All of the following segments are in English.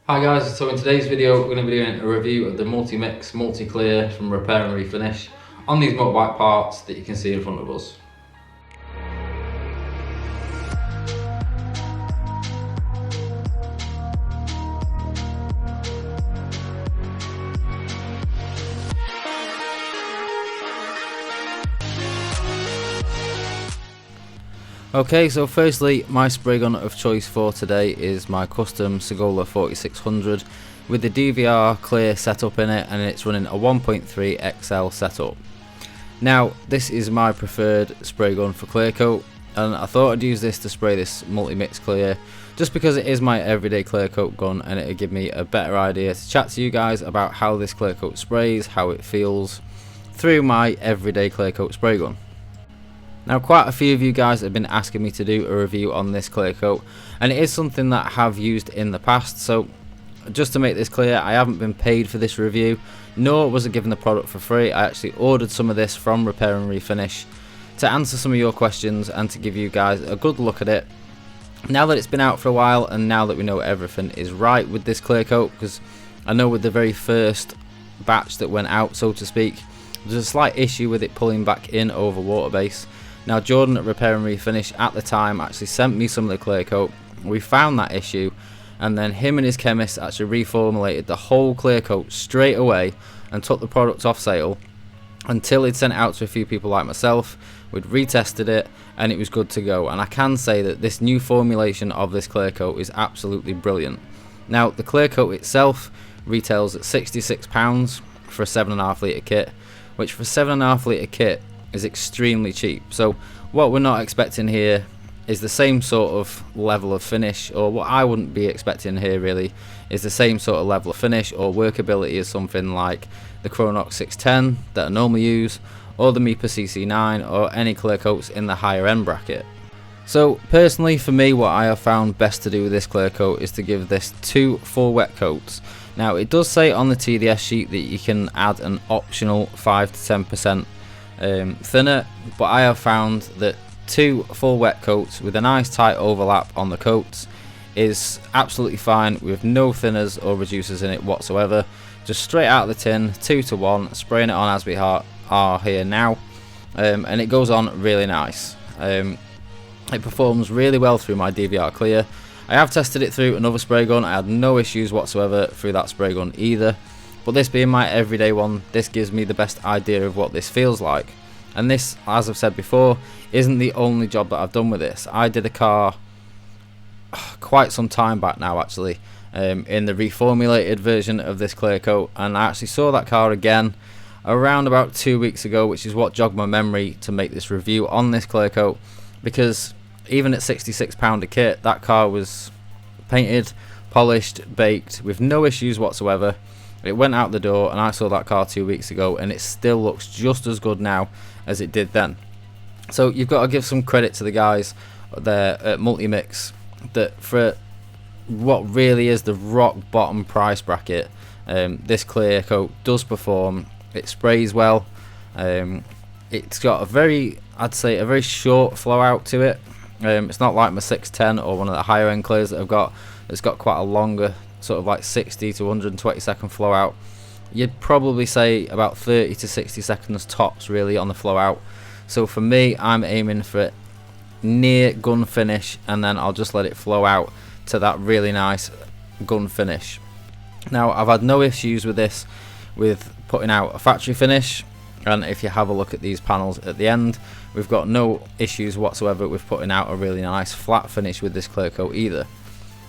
Hi guys, so in today's video we're going to be doing a review of the Multi-Mix Multi-Clear from Repair and Refinish on these motorbike parts that you can see in front of us. Okay, so firstly, my spray gun of choice for today is my custom Sagola 4600 with the DVR clear setup in it, and it's running a 1.3 XL setup. Now, this is my preferred spray gun for Clearcoat, and I thought I'd use this to spray this multi-mix clear just because it is my everyday Clearcoat gun, and it'll give me a better idea to chat to you guys about how this Clearcoat sprays, how it feels through my everyday Clearcoat spray gun. Now, quite a few of you guys have been asking me to do a review on this Clearcoat, and it is something that I have used in the past. So just to make this clear, I haven't been paid for this review, nor was it given the product for free. I actually ordered some of this from Repair and Refinish to answer some of your questions and to give you guys a good look at it now that it's been out for a while, and now that we know everything is right with this Clearcoat, because I know with the very first batch that went out, so to speak, there's a slight issue with it pulling back in over water base. Now, Jordan at Repair and Refinish at the time actually sent me some of the Clearcoat. We found that issue, and then him and his chemist actually reformulated the whole Clearcoat straight away and took the product off sale until he'd sent it out to a few people like myself. We'd retested it and it was good to go, and I can say that this new formulation of this Clearcoat is absolutely brilliant. Now, the Clearcoat itself retails at £66 for a 7.5 litre kit, which for a 7.5 litre kit is extremely cheap. So what we're not expecting here is the same sort of level of finish, or what I wouldn't be expecting here really is the same sort of level of finish or workability as something like the Chronox 610 that I normally use, or the Mipa CC9, or any Clearcoats in the higher end bracket. So personally, for me, what I have found best to do with this Clearcoat is to give this 2 full wet coats. Now, it does say on the TDS sheet that you can add an optional 5 to 10% thinner, but I have found that 2 full wet coats with a nice tight overlap on the coats is absolutely fine, with no thinners or reducers in it whatsoever. Just straight out of the tin, 2 to 1, spraying it on as we are here now, and it goes on really nice. It performs really well through my DVR clear. I have tested it through another spray gun. I had no issues whatsoever through that spray gun either. But this being my everyday one, this gives me the best idea of what this feels like. And this, as I've said before, isn't the only job that I've done with this. I did a car quite some time back now actually, in the reformulated version of this Clearcoat, and I actually saw that car again around about 2 weeks ago, which is what jogged my memory to make this review on this Clearcoat, because even at £66 a kit, that car was painted, polished, baked, with no issues whatsoever. It went out the door, and I saw that car 2 weeks ago, and it still looks just as good now as it did then. So you've got to give some credit to the guys there at Multi-Mix, that for what really is the rock bottom price bracket, this Clearcoat does perform. It sprays well. It's got a very, I'd say, a very short flow out to it. It's not like my 610 or one of the higher end clears that I've got. It's got quite a longer, sort of like 60 to 120 second flow out. You'd probably say about 30 to 60 seconds tops really on the flow out. So for me, I'm aiming for near gun finish, and then I'll just let it flow out to that really nice gun finish. Now, I've had no issues with this with putting out a factory finish, and if you have a look at these panels at the end, we've got no issues whatsoever with putting out a really nice flat finish with this Clearcoat either.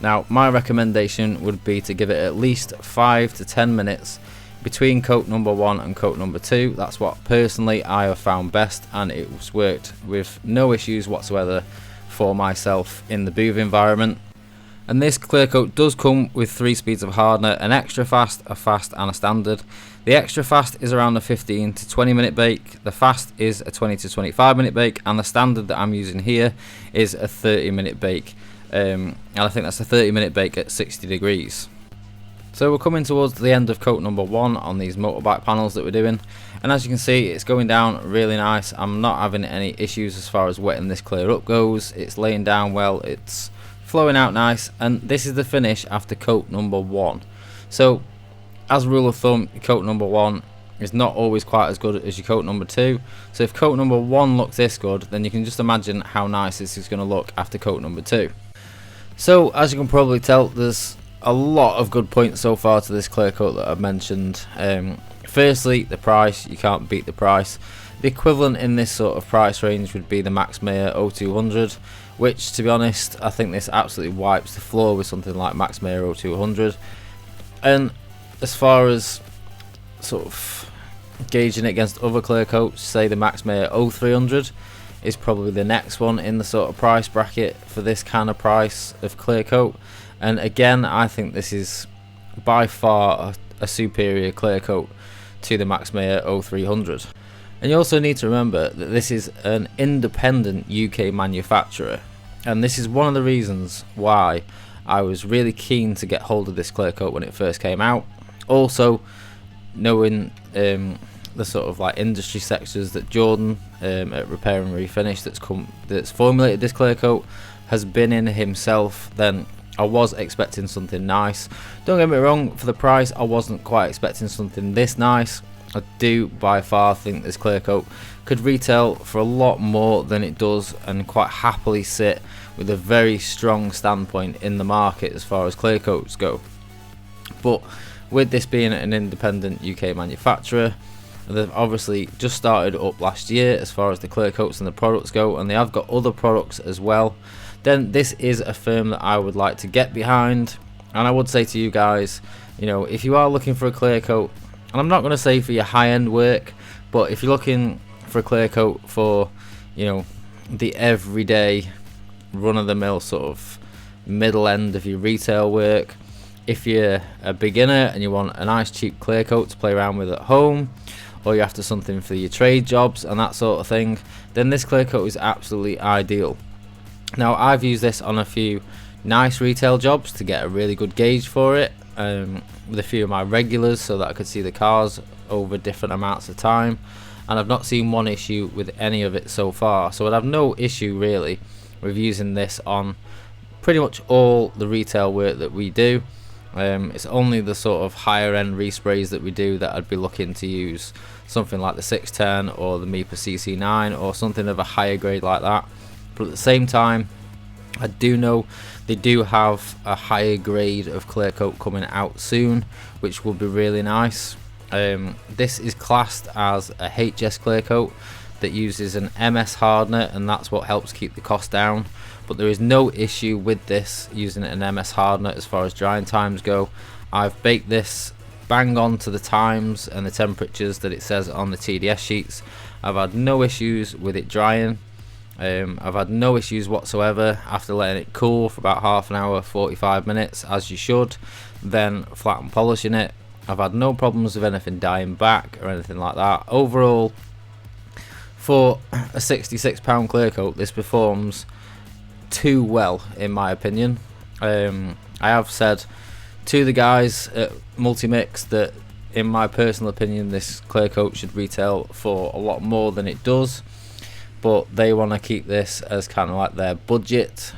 Now, my recommendation would be to give it at least 5 to 10 minutes between coat number 1 and coat number 2. That's what personally I have found best, and it's worked with no issues whatsoever for myself in the booth environment. And this Clearcoat does come with 3 speeds of hardener: an extra fast, a fast and a standard. The extra fast is around a 15 to 20 minute bake, the fast is a 20 to 25 minute bake, and the standard that I'm using here is a 30 minute bake. And I think that's a 30 minute bake at 60 degrees. So we're coming towards the end of coat number 1 on these motorbike panels that we're doing, and as you can see, it's going down really nice. I'm not having any issues as far as wetting this clear up goes. It's laying down well, it's flowing out nice, and this is the finish after coat number 1. So as a rule of thumb, coat number 1 is not always quite as good as your coat number 2. So if coat number 1 looks this good, then you can just imagine how nice this is going to look after coat number 2. So as you can probably tell, there's a lot of good points so far to this clear coat that I've mentioned. Firstly, the price. You can't beat the price. The equivalent in this sort of price range would be the Max Mayer 0200, which, to be honest, I think this absolutely wipes the floor with something like Max Mayer 0200. And as far as sort of gauging it against other clear coats, say the Max Mayer 0300 is probably the next one in the sort of price bracket for this kind of price of clear coat. And again, I think this is by far a superior clear coat to the Max Mayer 0300. And you also need to remember that this is an independent UK manufacturer, and this is one of the reasons why I was really keen to get hold of this clear coat when it first came out. Also, knowing the sort of like industry sectors that Jordan at Repair and Refinish that's formulated this clear coat has been in himself, then I was expecting something nice. Don't get me wrong, for the price I wasn't quite expecting something this nice. I do by far think this clear coat could retail for a lot more than it does, and quite happily sit with a very strong standpoint in the market as far as clear coats go. But with this being an independent UK manufacturer, they've obviously just started up last year as far as the clear coats and the products go, and they have got other products as well. Then this is a firm that I would like to get behind. And I would say to you guys, you know, if you are looking for a clear coat, and I'm not going to say for your high-end work, but if you're looking for a clear coat for, you know, the everyday run-of-the-mill sort of middle end of your retail work, if you're a beginner and you want a nice cheap clear coat to play around with at home, or you're after something for your trade jobs and that sort of thing, then this clear coat is absolutely ideal. Now, I've used this on a few nice retail jobs to get a really good gauge for it, with a few of my regulars, so that I could see the cars over different amounts of time, and I've not seen one issue with any of it so far. So I'd have no issue really with using this on pretty much all the retail work that we do. It's only the sort of higher end resprays that we do that I'd be looking to use something like the 610 or the MIPA CC9 or something of a higher grade like that. But at the same time, I do know they do have a higher grade of clear coat coming out soon, which will be really nice. This is classed as a HS clear coat that uses an MS hardener, and that's what helps keep the cost down. But there is no issue with this using an MS hardener as far as drying times go. I've baked this bang on to the times and the temperatures that it says on the TDS sheets. I've had no issues with it drying. I've had no issues whatsoever after letting it cool for about half an hour, 45 minutes, as you should, then flat and polishing it. I've had no problems with anything dying back or anything like that. Overall, for a £66 clear coat, this performs too well in my opinion. I have said to the guys at Multimix that in my personal opinion this clear coat should retail for a lot more than it does, but they want to keep this as kind of like their budget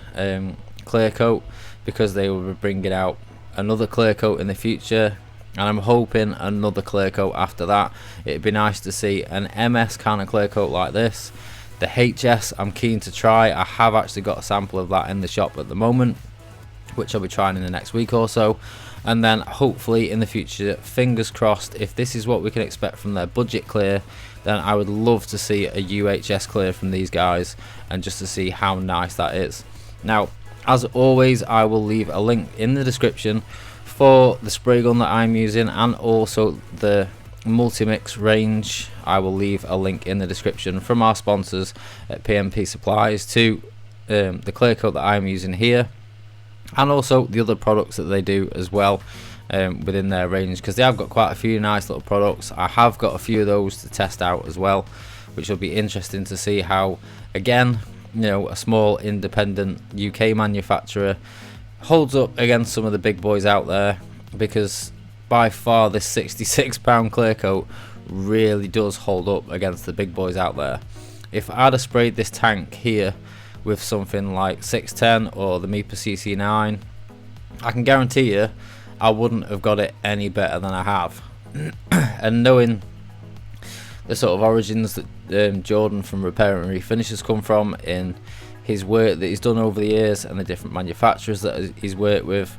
clear coat, because they will be bringing out another clear coat in the future, and I'm hoping another clear coat after that. It'd be nice to see an MS kind of clear coat like this. The HS I'm keen to try. I have actually got a sample of that in the shop at the moment, which I'll be trying in the next week or so. And then hopefully in the future, fingers crossed, if this is what we can expect from their budget clear, then I would love to see a UHS clear from these guys, and just to see how nice that is. Now, as always, I will leave a link in the description for the spray gun that I'm using, and also the Multimix range. I will leave a link in the description from our sponsors at PMP Supplies to the clear coat that I'm using here, and also the other products that they do as well within their range, because they have got quite a few nice little products. I have got a few of those to test out as well, which will be interesting to see how, again, you know, a small independent UK manufacturer holds up against some of the big boys out there, because by far this £66 clear coat really does hold up against the big boys out there. If I'd have sprayed this tank here with something like 610 or the Meeper CC9, I can guarantee you I wouldn't have got it any better than I have. And knowing the sort of origins that Jordan from Repair and Refinish has come from in his work that he's done over the years and the different manufacturers that he's worked with,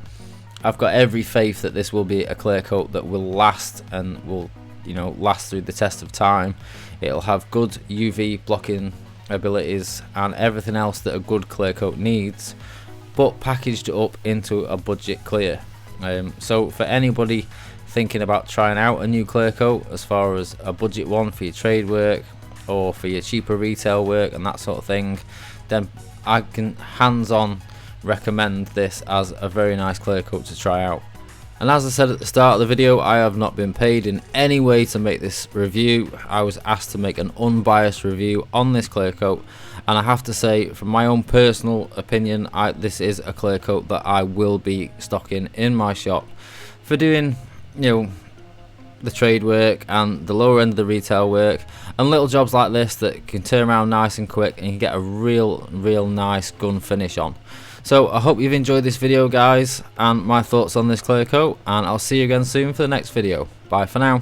I've got every faith that this will be a clear coat that will last and will, you know, last through the test of time. It'll have good UV blocking abilities and everything else that a good clear coat needs, but packaged up into a budget clear. So for anybody thinking about trying out a new clear coat, as far as a budget one for your trade work or for your cheaper retail work and that sort of thing, then I can hands-on recommend this as a very nice clear coat to try out. And as I said at the start of the video, I have not been paid in any way to make this review. I was asked to make an unbiased review on this clear coat, and I have to say, from my own personal opinion, this is a clear coat that I will be stocking in my shop for doing, you know, the trade work and the lower end of the retail work and little jobs like this that can turn around nice and quick and you can get a real nice gun finish on. So I hope you've enjoyed this video, guys, and my thoughts on this clear coat, and I'll see you again soon for the next video. Bye for now.